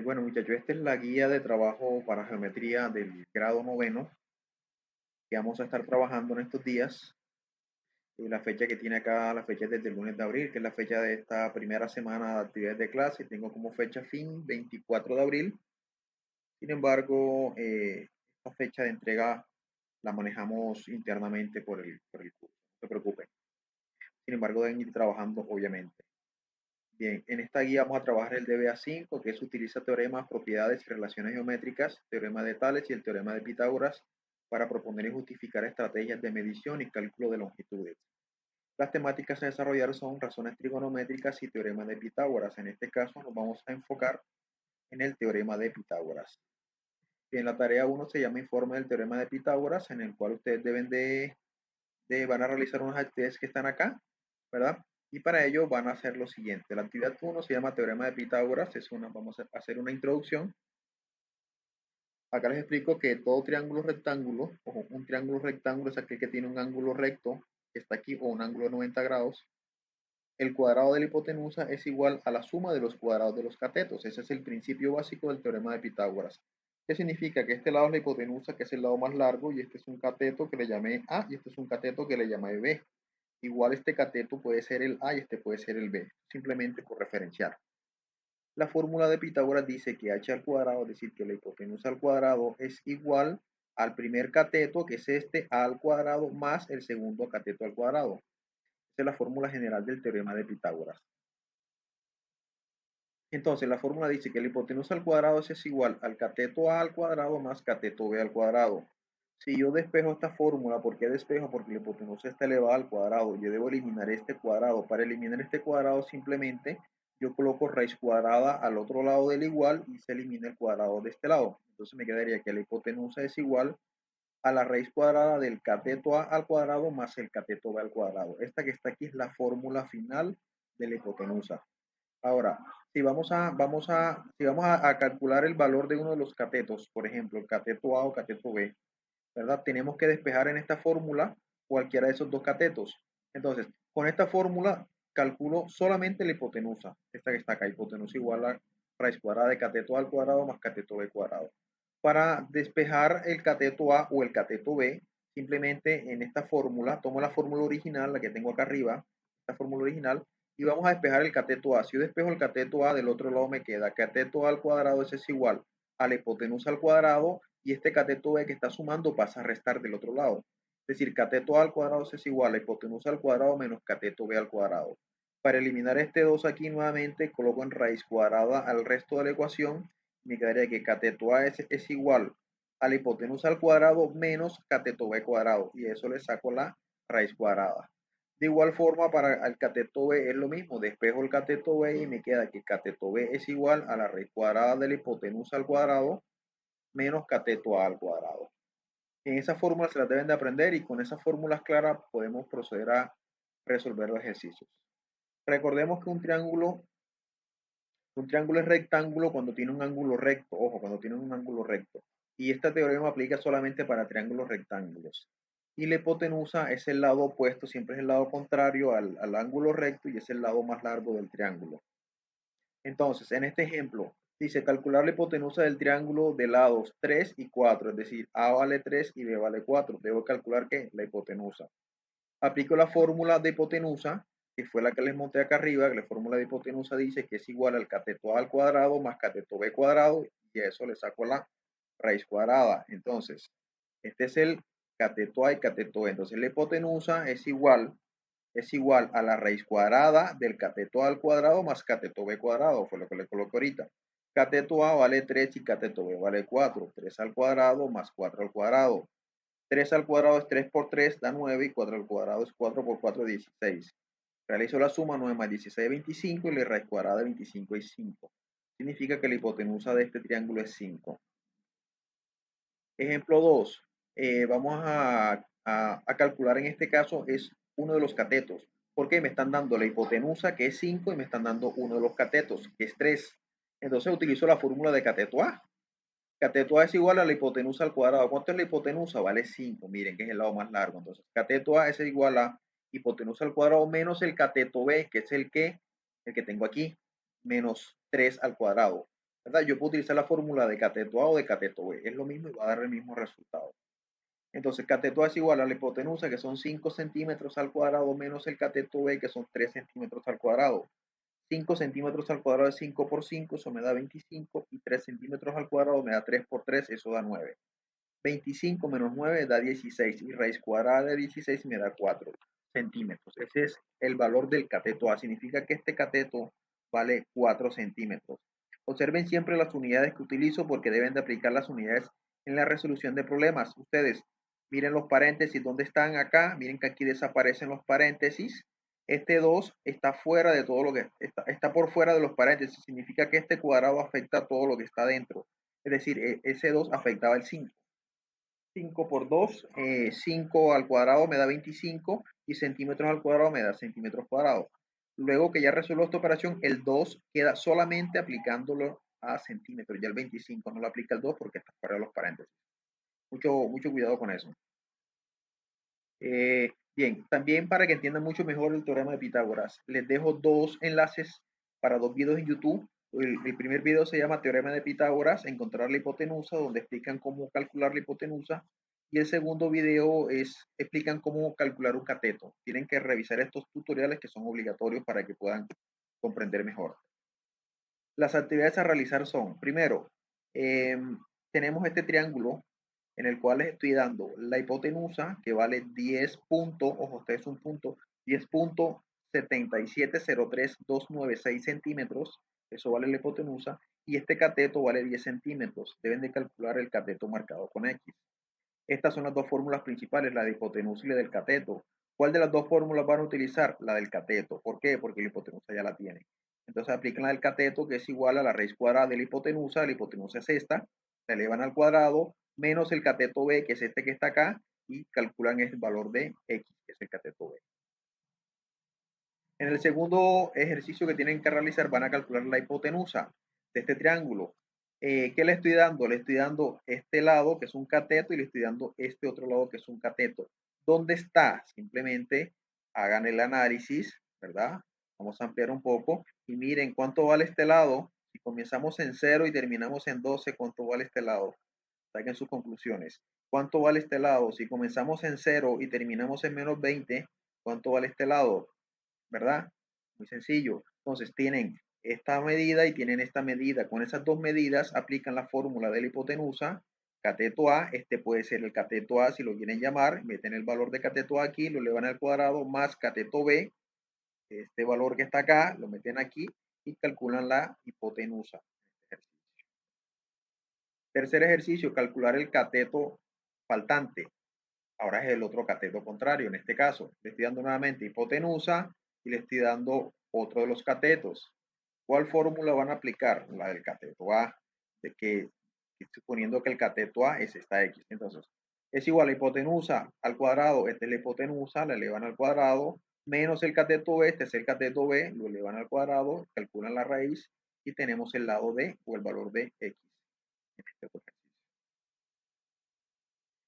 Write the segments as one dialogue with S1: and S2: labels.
S1: Bueno, muchachos, esta es la guía de trabajo para geometría del grado noveno que vamos a estar trabajando en estos días. La fecha que tiene acá, la fecha es desde el lunes de abril, que es la fecha de esta primera semana de actividades de clase. Tengo como fecha fin 24 de abril. Sin embargo, esta fecha de entrega la manejamos internamente por el curso. No se preocupen. Sin embargo, deben ir trabajando, obviamente. Bien, en esta guía vamos a trabajar el DBA5, que es utiliza teoremas, propiedades y relaciones geométricas, teorema de Tales y el teorema de Pitágoras para proponer y justificar estrategias de medición y cálculo de longitudes. Las temáticas a desarrollar son razones trigonométricas y teorema de Pitágoras. En este caso nos vamos a enfocar en el teorema de Pitágoras. Bien, la tarea 1 se llama informe del teorema de Pitágoras, en el cual ustedes van a realizar unas actividades que están acá, ¿verdad? Y para ello van a hacer lo siguiente. La actividad 1 se llama teorema de Pitágoras, vamos a hacer una introducción. Acá les explico que todo triángulo rectángulo, o un triángulo rectángulo es aquel que tiene un ángulo recto, que está aquí, o un ángulo de 90 grados. El cuadrado de la hipotenusa es igual a la suma de los cuadrados de los catetos. Ese es el principio básico del teorema de Pitágoras. ¿Qué significa? Que este lado es la hipotenusa, que es el lado más largo, y este es un cateto que le llamé A, y este es un cateto que le llamé B. Igual este cateto puede ser el A y este puede ser el B, simplemente por referenciar. La fórmula de Pitágoras dice que h al cuadrado, es decir, que la hipotenusa al cuadrado es igual al primer cateto, que es este, A al cuadrado, más el segundo cateto al cuadrado. Esa es la fórmula general del teorema de Pitágoras. Entonces, la fórmula dice que la hipotenusa al cuadrado es igual al cateto A al cuadrado más cateto B al cuadrado. Si yo despejo esta fórmula, ¿por qué despejo? Porque la hipotenusa está elevada al cuadrado. Yo debo eliminar este cuadrado. Para eliminar este cuadrado, simplemente yo coloco raíz cuadrada al otro lado del igual y se elimina el cuadrado de este lado. Entonces me quedaría que la hipotenusa es igual a la raíz cuadrada del cateto A al cuadrado más el cateto B al cuadrado. Esta que está aquí es la fórmula final de la hipotenusa. Ahora, si vamos a calcular el valor de uno de los catetos, por ejemplo, el cateto A o cateto B, ¿verdad? Tenemos que despejar en esta fórmula cualquiera de esos dos catetos. Entonces, con esta fórmula calculo solamente la hipotenusa, esta que está acá, hipotenusa igual a raíz cuadrada de cateto A al cuadrado más cateto B cuadrado. Para despejar el cateto A o el cateto B, simplemente en esta fórmula, tomo la fórmula original, la que tengo acá arriba, esta fórmula original, y vamos a despejar el cateto A. Si yo despejo el cateto A, del otro lado me queda cateto A al cuadrado, ese es igual a la hipotenusa al cuadrado, y este cateto B que está sumando pasa a restar del otro lado. Es decir, cateto A al cuadrado es igual a hipotenusa al cuadrado menos cateto B al cuadrado. Para eliminar este 2 aquí nuevamente, coloco en raíz cuadrada al resto de la ecuación. Me quedaría que cateto A es igual a la hipotenusa al cuadrado menos cateto B cuadrado. Y eso le saco la raíz cuadrada. De igual forma, para el cateto B es lo mismo. Despejo el cateto B y me queda que cateto B es igual a la raíz cuadrada de la hipotenusa al cuadrado menos cateto A al cuadrado. En esa fórmula se las deben de aprender y con esas fórmulas claras podemos proceder a resolver los ejercicios. Recordemos que un triángulo es rectángulo cuando tiene un ángulo recto, ojo, cuando tiene un ángulo recto. Y este teorema aplica solamente para triángulos rectángulos. Y la hipotenusa es el lado opuesto, siempre es el lado contrario al ángulo recto y es el lado más largo del triángulo. Entonces, en este ejemplo, dice calcular la hipotenusa del triángulo de lados 3 y 4, es decir, A vale 3 y B vale 4. Debo calcular ¿qué? La hipotenusa. Aplico la fórmula de hipotenusa, que fue la que les monté acá arriba, que la fórmula de hipotenusa dice que es igual al cateto A al cuadrado más cateto B cuadrado, y a eso le saco la raíz cuadrada. Entonces, este es el cateto A y cateto B. Entonces, la hipotenusa es igual a la raíz cuadrada del cateto A al cuadrado más cateto B cuadrado, fue lo que le coloqué ahorita. Cateto A vale 3 y cateto B vale 4. 3 al cuadrado más 4 al cuadrado. 3 al cuadrado es 3 por 3, da 9, y 4 al cuadrado es 4 por 4, 16. Realizo la suma, 9 más 16 25, y la raíz cuadrada de 25 es 5. Significa que la hipotenusa de este triángulo es 5. Ejemplo 2. Vamos a calcular en este caso es uno de los catetos. Porque me están dando la hipotenusa que es 5 y me están dando uno de los catetos que es 3. Entonces utilizo la fórmula de cateto A. Cateto A es igual a la hipotenusa al cuadrado. ¿Cuánto es la hipotenusa? Vale 5. Miren que es el lado más largo. Entonces, cateto A es igual a hipotenusa al cuadrado menos el cateto B, que es el que tengo aquí, menos 3 al cuadrado. ¿verdad? Yo puedo utilizar la fórmula de cateto A o de cateto B, es lo mismo y va a dar el mismo resultado. Entonces, cateto A es igual a la hipotenusa, que son 5 centímetros al cuadrado, menos el cateto B, que son 3 centímetros al cuadrado. 5 centímetros al cuadrado es 5 por 5, eso me da 25, y 3 centímetros al cuadrado me da 3 por 3, eso da 9. 25 menos 9 da 16, y raíz cuadrada de 16 me da 4 centímetros. Ese es el valor del cateto A. Significa que este cateto vale 4 centímetros. Observen siempre las unidades que utilizo porque deben de aplicar las unidades en la resolución de problemas. Ustedes miren los paréntesis, ¿dónde están acá? Miren que aquí desaparecen los paréntesis. Este 2 está fuera de todo lo que está por fuera de los paréntesis. Significa que este cuadrado afecta a todo lo que está dentro. Es decir, ese 2 afectaba el 5. 5 por 2, 5 al cuadrado me da 25 y centímetros al cuadrado me da centímetros cuadrados. Luego que ya resuelvo esta operación, el 2 queda solamente aplicándolo a centímetros. Ya el 25 no lo aplica el 2 porque está fuera de los paréntesis. Mucho cuidado con eso. Bien, también para que entiendan mucho mejor el teorema de Pitágoras, les dejo dos enlaces para dos videos en YouTube. El primer video se llama Teorema de Pitágoras, encontrar la hipotenusa, donde explican cómo calcular la hipotenusa. Y el segundo video explican cómo calcular un cateto. Tienen que revisar estos tutoriales que son obligatorios para que puedan comprender mejor. Las actividades a realizar son, primero, tenemos este triángulo en el cual les estoy dando la hipotenusa, que vale 10 puntos, ojo, este es un punto, 10.7703296 centímetros, eso vale la hipotenusa, y este cateto vale 10 centímetros. Deben de calcular el cateto marcado con X. Estas son las dos fórmulas principales, la de hipotenusa y la del cateto. ¿Cuál de las dos fórmulas van a utilizar? La del cateto. ¿Por qué? Porque la hipotenusa ya la tiene. Entonces aplican la del cateto, que es igual a la raíz cuadrada de la hipotenusa es esta, la elevan al cuadrado, menos el cateto B, que es este que está acá, y calculan el valor de X, que es el cateto B. En el segundo ejercicio que tienen que realizar van a calcular la hipotenusa de este triángulo. ¿Qué le estoy dando? Le estoy dando este lado, que es un cateto, y le estoy dando este otro lado, que es un cateto. ¿Dónde está? Simplemente hagan el análisis, ¿verdad? Vamos a ampliar un poco y miren cuánto vale este lado. Si comenzamos en 0 y terminamos en 12, ¿cuánto vale este lado? Saquen sus conclusiones. ¿Cuánto vale este lado? Si comenzamos en 0 y terminamos en menos 20, ¿cuánto vale este lado? ¿Verdad? Muy sencillo. Entonces tienen esta medida y tienen esta medida. Con esas dos medidas aplican la fórmula de la hipotenusa. Cateto A, este puede ser el cateto A si lo quieren llamar, meten el valor de cateto A aquí, lo elevan al cuadrado, más cateto B, este valor que está acá, lo meten aquí y calculan la hipotenusa. Tercer ejercicio, calcular el cateto faltante. Ahora es el otro cateto contrario. En este caso, le estoy dando nuevamente hipotenusa y le estoy dando otro de los catetos. ¿Cuál fórmula van a aplicar? La del cateto A, de que suponiendo que el cateto A es esta X. Entonces, es igual a hipotenusa al cuadrado, esta es la hipotenusa, la elevan al cuadrado, menos el cateto B, este es el cateto B, lo elevan al cuadrado, calculan la raíz y tenemos el lado de o el valor de X.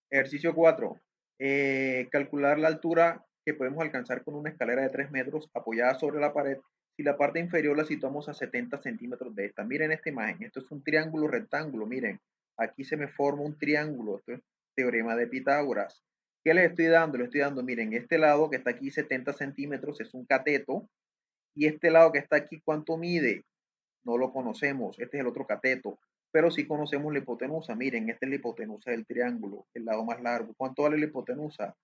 S1: Ejercicio 4. Calcular la altura que podemos alcanzar con una escalera de 3 metros apoyada sobre la pared si la parte inferior la situamos a 70 centímetros de esta. Miren esta imagen, esto es un triángulo rectángulo, miren, aquí se me forma un triángulo, esto es teorema de Pitágoras. ¿Qué les estoy dando? Les estoy dando, miren, este lado que está aquí 70 centímetros es un cateto, y este lado que está aquí, ¿cuánto mide? No lo conocemos, este es el otro cateto, pero sí conocemos la hipotenusa. Miren, esta es la hipotenusa del triángulo, el lado más largo. ¿Cuánto vale la hipotenusa?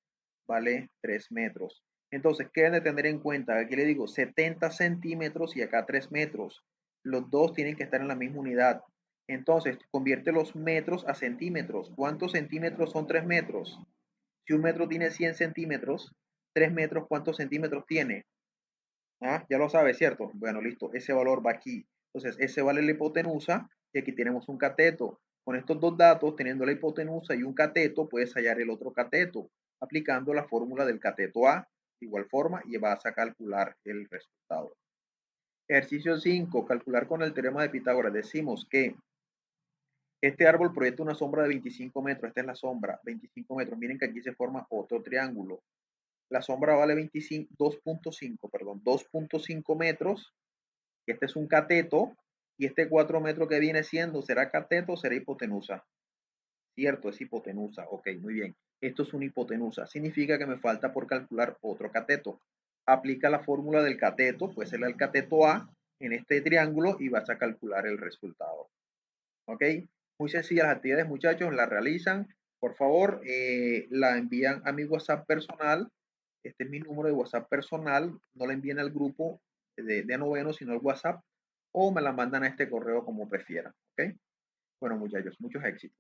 S1: Vale 3 metros. Entonces, ¿qué deben de tener en cuenta? Aquí le digo 70 centímetros y acá 3 metros. Los dos tienen que estar en la misma unidad. Entonces, convierte los metros a centímetros. ¿Cuántos centímetros son 3 metros? Si un metro tiene 100 centímetros, 3 metros, ¿cuántos centímetros tiene? ¿Ah? Ya lo sabes, ¿cierto? Bueno, listo, ese valor va aquí. Entonces, ese vale la hipotenusa y aquí tenemos un cateto. Con estos dos datos, teniendo la hipotenusa y un cateto, puedes hallar el otro cateto, aplicando la fórmula del cateto A, de igual forma, y vas a calcular el resultado. Ejercicio 5, calcular con el teorema de Pitágoras. Decimos que este árbol proyecta una sombra de 25 metros, esta es la sombra, 25 metros. Miren que aquí se forma otro triángulo. La sombra vale 2.5 metros. Este es un cateto Y este 4 metros que viene siendo, ¿será cateto o será hipotenusa? Cierto, es hipotenusa. Ok, muy bien. Esto es una hipotenusa. Significa que me falta por calcular otro cateto. Aplica la fórmula del cateto, pues será el cateto A en este triángulo y vas a calcular el resultado. Ok, muy sencillas las actividades, muchachos, la realizan. Por favor, la envían a mi WhatsApp personal. Este es mi número de WhatsApp personal. No la envíen al grupo de noveno, sino al WhatsApp. O me la mandan a este correo como prefieran. Ok, bueno, muchachos, muchos éxitos.